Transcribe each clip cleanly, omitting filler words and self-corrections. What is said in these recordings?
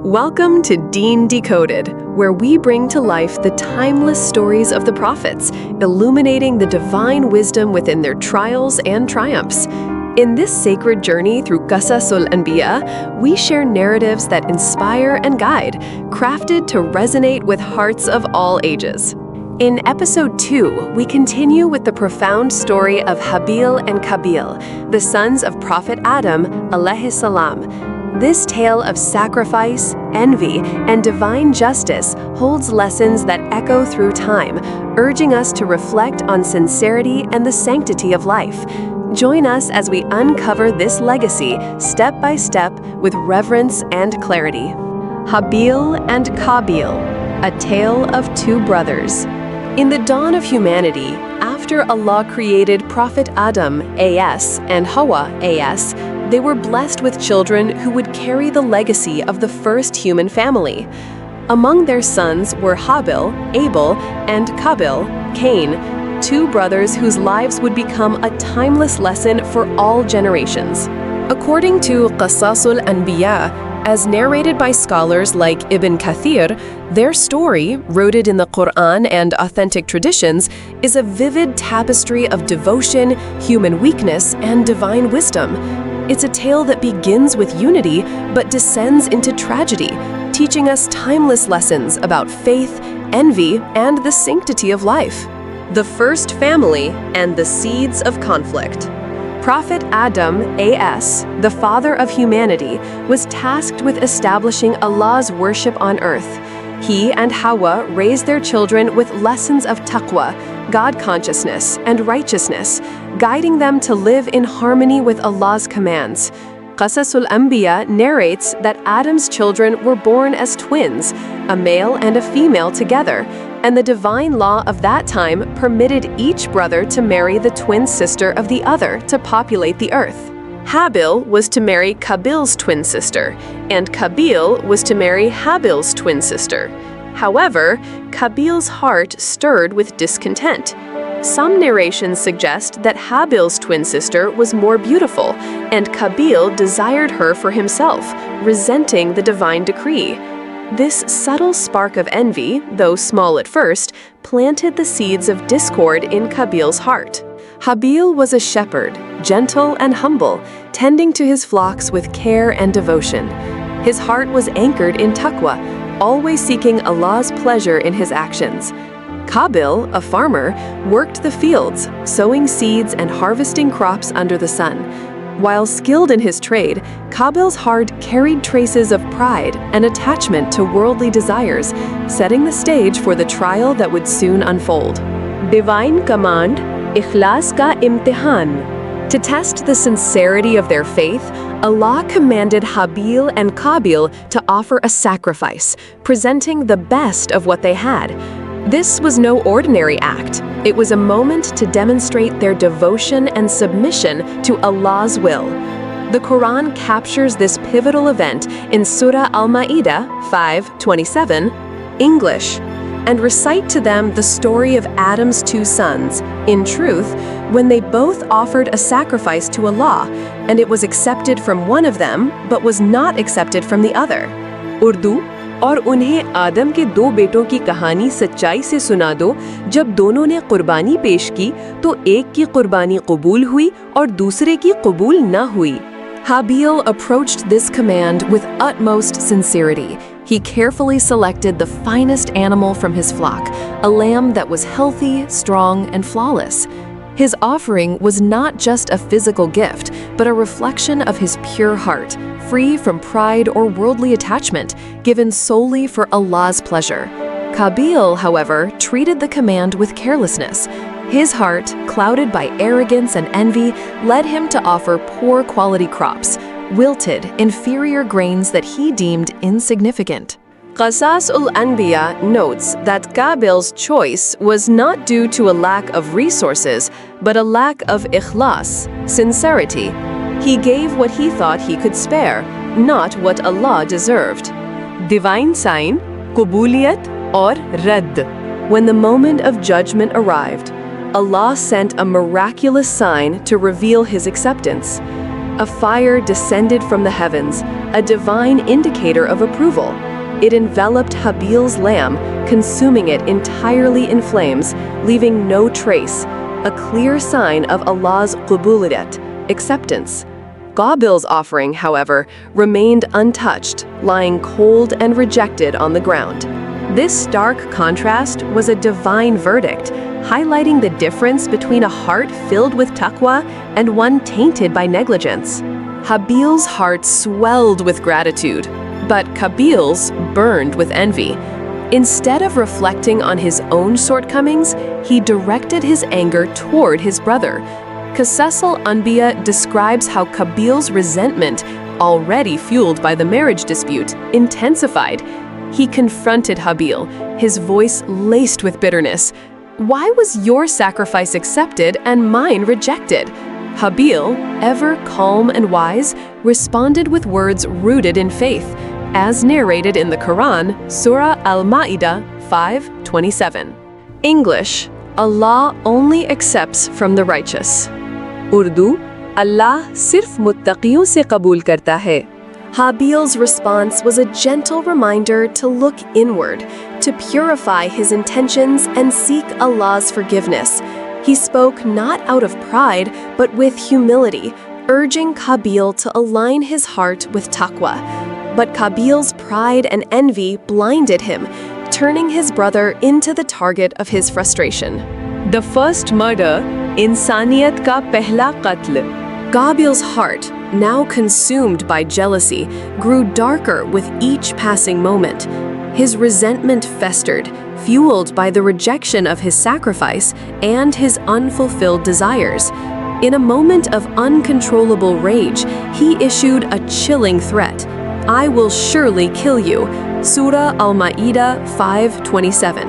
Welcome to Deen Decoded, where we bring to life the timeless stories of the prophets, illuminating the divine wisdom within their trials and triumphs. In this sacred journey through Qasas ul-Anbiya, we share narratives that inspire and guide, crafted to resonate with hearts of all ages. In episode 2, we continue with the profound story of Habil and Qabil, the sons of Prophet Adam, alayhi salam. This tale of sacrifice, envy, and divine justice holds lessons that echo through time, urging us to reflect on sincerity and the sanctity of life. Join us as we uncover this legacy step by step with reverence and clarity. Habil and Qabil, a tale of two brothers. In the dawn of humanity, after Allah created Prophet Adam AS and Hawa AS, they were blessed with children who would carry the legacy of the first human family. Among their sons were Habil, Abel, and Qabil, Cain, two brothers whose lives would become a timeless lesson for all generations. According to Qasas ul-Anbiya, as narrated by scholars like Ibn Kathir, their story, rooted in the Quran and authentic traditions, is a vivid tapestry of devotion, human weakness, and divine wisdom. It's a tale that begins with unity but descends into tragedy, teaching us timeless lessons about faith, envy, and the sanctity of life. The first family and the seeds of conflict. Prophet Adam AS, the father of humanity, was tasked with establishing Allah's worship on earth. He and Hawa raised their children with lessons of taqwa, God consciousness, and righteousness, guiding them to live in harmony with Allah's commands. Qasas al-Anbiya narrates that Adam's children were born as twins, a male and a female together, and the divine law of that time permitted each brother to marry the twin sister of the other to populate the earth. Habil was to marry Qabil's twin sister, and Qabil was to marry Habil's twin sister. However, Qabil's heart stirred with discontent. Some narrations suggest that Habil's twin sister was more beautiful, and Qabil desired her for himself, resenting the divine decree. This subtle spark of envy, though small at first, planted the seeds of discord in Qabil's heart. Habil was a shepherd, gentle and humble, tending to his flocks with care and devotion. His heart was anchored in taqwa, always seeking Allah's pleasure in his actions. Qabil, a farmer, worked the fields, sowing seeds and harvesting crops under the sun. While skilled in his trade, Qabil's heart carried traces of pride and attachment to worldly desires, setting the stage for the trial that would soon unfold. Divine command, ikhlas ka imtihan. To test the sincerity of their faith, Allah commanded Habil and Qabil to offer a sacrifice, presenting the best of what they had. This was no ordinary act. It was a moment to demonstrate their devotion and submission to Allah's will. The Quran captures this pivotal event in Surah Al-Ma'idah 5:27, English, and recite to them the story of Adam's two sons, in truth, when they both offered a sacrifice to Allah, and it was accepted from one of them, but was not accepted from the other. Urdu, और उन्हें आदम के दो बेटों की कहानी सच्चाई से सुना दो, जब दोनों ने कुर्बानी पेश की तो एक की कुर्बानी कबूल हुई और दूसरे की कबूल न हुई. Habil approached this command with utmost sincerity. He carefully selected the finest animal from his flock, a lamb that was healthy, strong, and flawless. His offering was not just a physical gift, but a reflection of his pure heart, free from pride or worldly attachment, given solely for Allah's pleasure. Qabil, however, treated the command with carelessness. His heart, clouded by arrogance and envy, led him to offer poor quality crops, wilted, inferior grains that he deemed insignificant. Qasas ul-Anbiya notes that Qabil's choice was not due to a lack of resources, but a lack of ikhlas, sincerity. He gave what he thought he could spare, not what Allah deserved. Divine sign, qubuliyat or radd. When the moment of judgment arrived, Allah sent a miraculous sign to reveal his acceptance. A fire descended from the heavens, a divine indicator of approval. It enveloped Habil's lamb, consuming it entirely in flames, leaving no trace, a clear sign of Allah's qubuliyyat, acceptance. Qabil's offering, however, remained untouched, lying cold and rejected on the ground. This stark contrast was a divine verdict, highlighting the difference between a heart filled with taqwa and one tainted by negligence. Habil's heart swelled with gratitude, but Qabil's burned with envy. Instead of reflecting on his own shortcomings, he directed his anger toward his brother. Qasas Al-Anbiya describes how Qabil's resentment, already fueled by the marriage dispute, intensified. He confronted Habil, his voice laced with bitterness. "Why was your sacrifice accepted and mine rejected?" Habil, ever calm and wise, responded with words rooted in faith, as narrated in the Quran, Surah Al-Ma'idah 5:27. English, Allah only accepts from the righteous. Urdu, Allah sirf muttaqiyon se qabool karta hai. Habil's response was a gentle reminder to look inward, to purify his intentions and seek Allah's forgiveness. He spoke not out of pride, but with humility, urging Qabil to align his heart with taqwa. But Qabil's pride and envy blinded him, turning his brother into the target of his frustration. The first murder, insaniyat ka pehla qatl. Qabil's heart, now consumed by jealousy, grew darker with each passing moment. His resentment festered, fueled by the rejection of his sacrifice and his unfulfilled desires. In a moment of uncontrollable rage, he issued a chilling threat. "I will surely kill you." Surah Al-Ma'idah 5:27.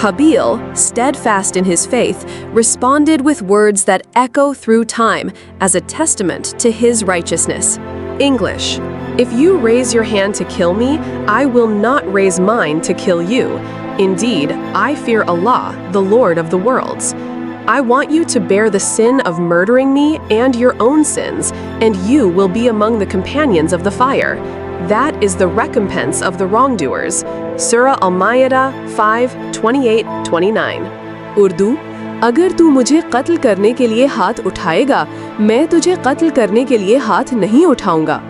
Habil, steadfast in his faith, responded with words that echo through time as a testament to his righteousness. English, if you raise your hand to kill me, I will not raise mine to kill you. Indeed, I fear Allah, the Lord of the worlds. I want you to bear the sin of murdering me and your own sins, and you will be among the companions of the fire. That is the recompense of the wrongdoers. Surah Al-Ma'idah 5:28-29. Urdu, अगर तू मुझे कत्ल करने के लिए हाथ उठाएगा, मैं तुझे कत्ल करने के लिए हाथ नहीं उठाऊंगा।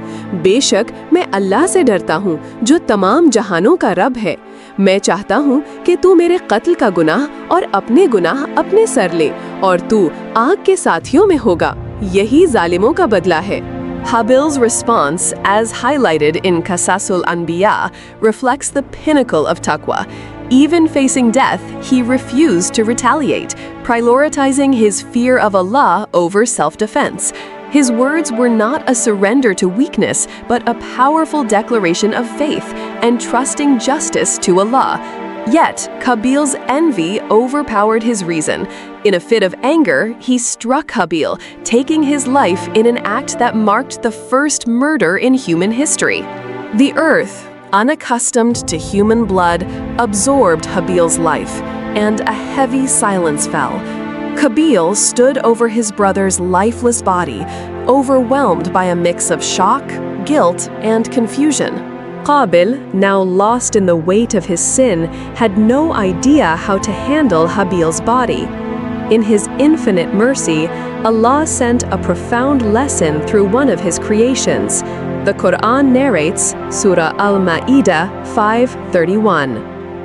बेशक मैं अल्लाह से डरता हूँ, जो तमाम जहानों का रब है। मैं चाहता हूँ कि तू मेरे कत्ल का गुनाह और अपने गुनाह अपने सर ले, और तू आग के साथियों में होगा। यही जालिमों का बदला है। Habil's response, as highlighted in Qasas Al-Anbiya, reflects the pinnacle of taqwa. Even facing death, he refused to retaliate, prioritizing his fear of Allah over self-defense. His words were not a surrender to weakness, but a powerful declaration of faith and trusting justice to Allah. Yet, Qabil's envy overpowered his reason. In a fit of anger, he struck Habil, taking his life in an act that marked the first murder in human history. The earth, unaccustomed to human blood, absorbed Habil's life, and a heavy silence fell. Qabil stood over his brother's lifeless body, overwhelmed by a mix of shock, guilt, and confusion. Qabil, now lost in the weight of his sin, had no idea how to handle Habil's body. In his infinite mercy, Allah sent a profound lesson through one of his creations. The Quran narrates, Surah Al-Ma'idah 5:31.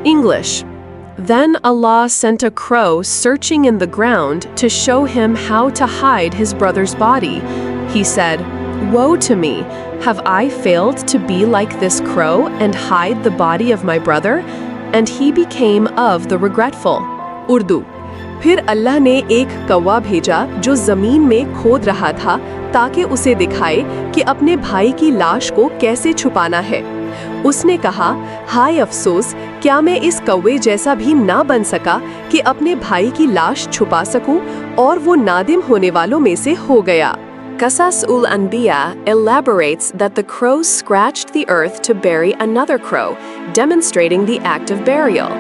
English, then Allah sent a crow searching in the ground to show him how to hide his brother's body. He said, "Woe to me! Have I failed to be like this crow and hide the body of my brother?" And he became of the regretful. Urdu, फिर अल्लाह ने एक कौवा भेजा जो जमीन में खोद रहा था ताकि उसे दिखाए कि अपने भाई की लाश को कैसे छुपाना है। उसने कहा, हाय अफसोस, क्या मैं इस कौवे जैसा भी ना बन सका कि अपने भाई की लाश छुपा सकूं, और वो नादिम होने वालों में से हो गया। Qasas ul-Anbiya elaborates that the crow scratched the earth to bury another crow, demonstrating the act of burial.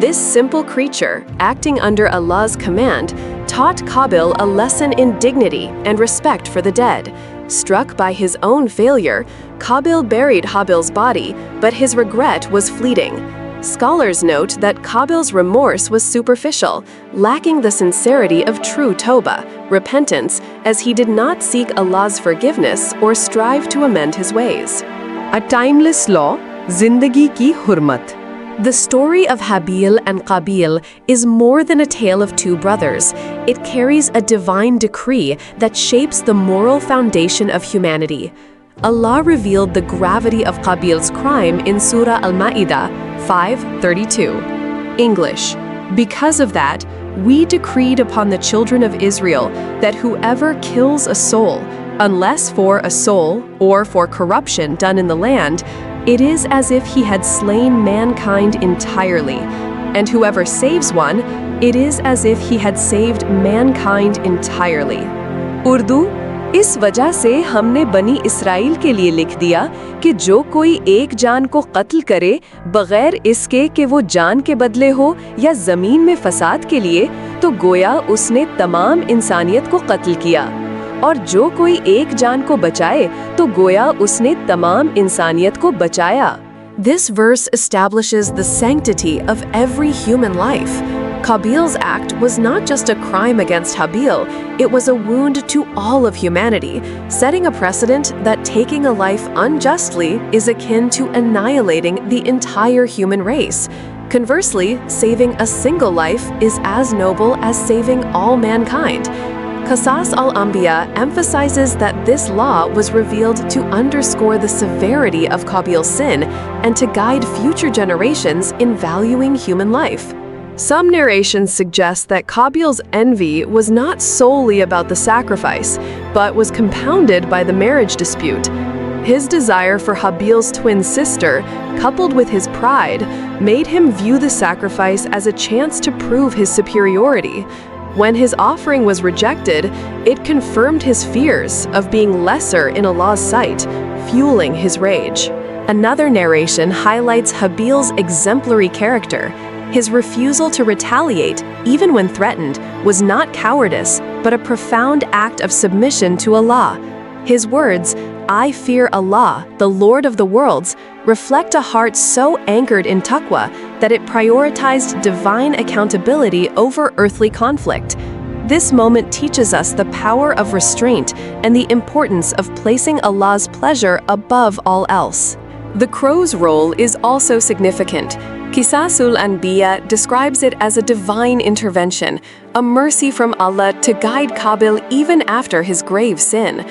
This simple creature, acting under Allah's command, taught Qabil a lesson in dignity and respect for the dead. Struck by his own failure, Qabil buried Habil's body, but his regret was fleeting. Scholars note that Qabil's remorse was superficial, lacking the sincerity of true tawbah, repentance, as he did not seek Allah's forgiveness or strive to amend his ways. A timeless law, Zindagi ki hurmat. The story of Habil and Qabil is more than a tale of two brothers. It carries a divine decree that shapes the moral foundation of humanity. Allah revealed the gravity of Qabil's crime in Surah Al-Ma'idah 5:32. English. Because of that, we decreed upon the children of Israel that whoever kills a soul, unless for a soul or for corruption done in the land, it is as if he had slain mankind entirely. And whoever saves one, it is as if he had saved mankind entirely. Urdu, इस वजह से हमने बनी Israel के लिए लिख दिया कि जो कोई एक जान को कत्ल करे बगैर इसके कि वो जान के बदले हो या जमीन में फसाद के लिए, तो गोया उसने तमाम इंसानियत को कत्ल किया, और जो कोई एक जान को बचाए तो गोया उसने तमाम इंसानियत को बचाया. This verse establishes the sanctity of every human life. Qabil's act was not just a crime against Habil, it was a wound to all of humanity, setting a precedent that taking a life unjustly is akin to annihilating the entire human race. Conversely, saving a single life is as noble as saving all mankind. Qasas al-Anbiya emphasizes that this law was revealed to underscore the severity of Qabil's sin and to guide future generations in valuing human life. Some narrations suggest that Qabil's envy was not solely about the sacrifice, but was compounded by the marriage dispute. His desire for Habil's twin sister, coupled with his pride, made him view the sacrifice as a chance to prove his superiority. When his offering was rejected, it confirmed his fears of being lesser in Allah's sight, fueling his rage. Another narration highlights Habil's exemplary character. His refusal to retaliate, even when threatened, was not cowardice, but a profound act of submission to Allah. His words, "I fear Allah, the Lord of the worlds," reflect a heart so anchored in taqwa that it prioritized divine accountability over earthly conflict. This moment teaches us the power of restraint and the importance of placing Allah's pleasure above all else. The crow's role is also significant. Qasas ul-Anbiya describes it as a divine intervention, a mercy from Allah to guide Qabil even after his grave sin.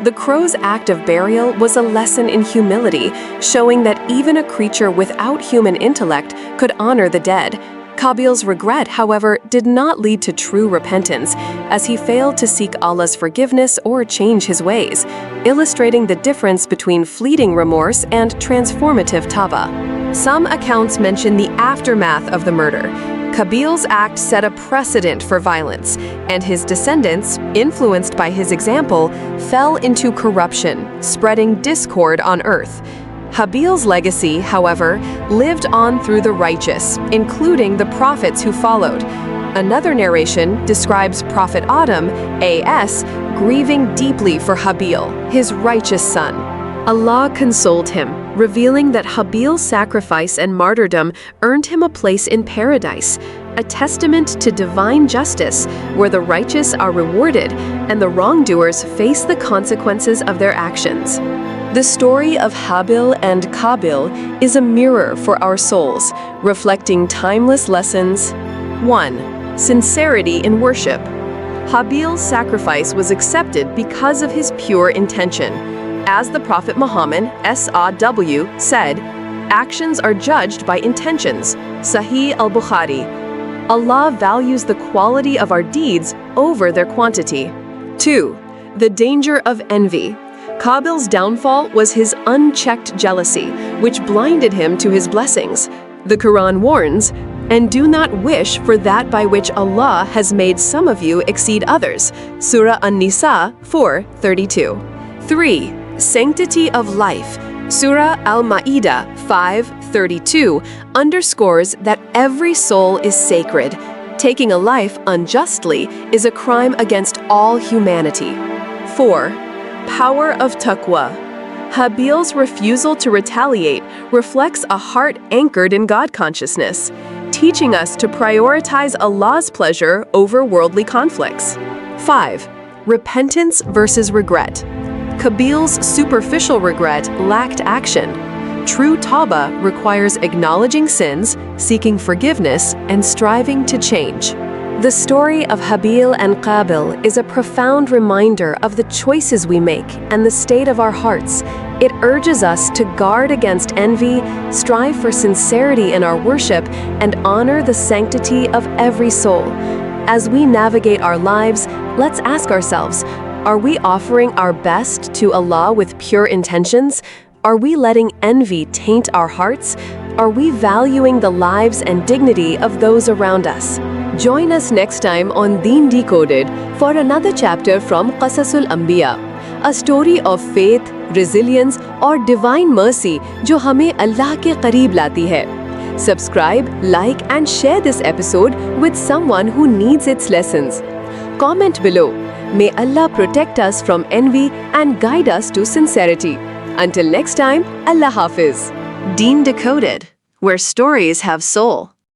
The crow's act of burial was a lesson in humility, showing that even a creature without human intellect could honor the dead. Qabil's regret, however, did not lead to true repentance, as he failed to seek Allah's forgiveness or change his ways, illustrating the difference between fleeting remorse and transformative tawbah. Some accounts mention the aftermath of the murder. Qabil's act set a precedent for violence, and his descendants, influenced by his example, fell into corruption, spreading discord on earth. Habil's legacy, however, lived on through the righteous, including the prophets who followed. Another narration describes Prophet Adam, A.S., grieving deeply for Habil, his righteous son. Allah consoled him, revealing that Habil's sacrifice and martyrdom earned him a place in paradise, a testament to divine justice where the righteous are rewarded and the wrongdoers face the consequences of their actions. The story of Habil and Qabil is a mirror for our souls, reflecting timeless lessons. 1. Sincerity in worship. Habil's sacrifice was accepted because of his pure intention. As the Prophet Muhammad SAW said, actions are judged by intentions. Sahih al-Bukhari. Allah values the quality of our deeds over their quantity. 2. The danger of envy. Qabil's downfall was his unchecked jealousy, which blinded him to his blessings. The Quran warns, "And do not wish for that by which Allah has made some of you exceed others." Surah An-Nisa 4:32. 3. Sanctity of life. Surah Al-Ma'idah 5:32 underscores that every soul is sacred. Taking a life unjustly is a crime against all humanity. 4. power of taqwa. Habil's refusal to retaliate reflects a heart anchored in God consciousness, teaching us to prioritize Allah's pleasure over worldly conflicts. 5. Repentance versus regret. Qabil's superficial regret lacked action. True tawbah requires acknowledging sins, seeking forgiveness, and striving to change. The story of Habil and Qabil is a profound reminder of the choices we make and the state of our hearts. It urges us to guard against envy, strive for sincerity in our worship, and honor the sanctity of every soul. As we navigate our lives, let's ask ourselves, are we offering our best to Allah with pure intentions? Are we letting envy taint our hearts? Are we valuing the lives and dignity of those around us? Join us next time on Deen Decoded for another chapter from Qasas ul-Anbiya, a story of faith, resilience और divine mercy जो हमें अल्लाह के करीब लाती है. Subscribe, like and share this episode with someone who needs its lessons. Comment below. May Allah protect us from envy and guide us to sincerity. Until next time, Allah Hafiz. Deen Decoded, where stories have soul.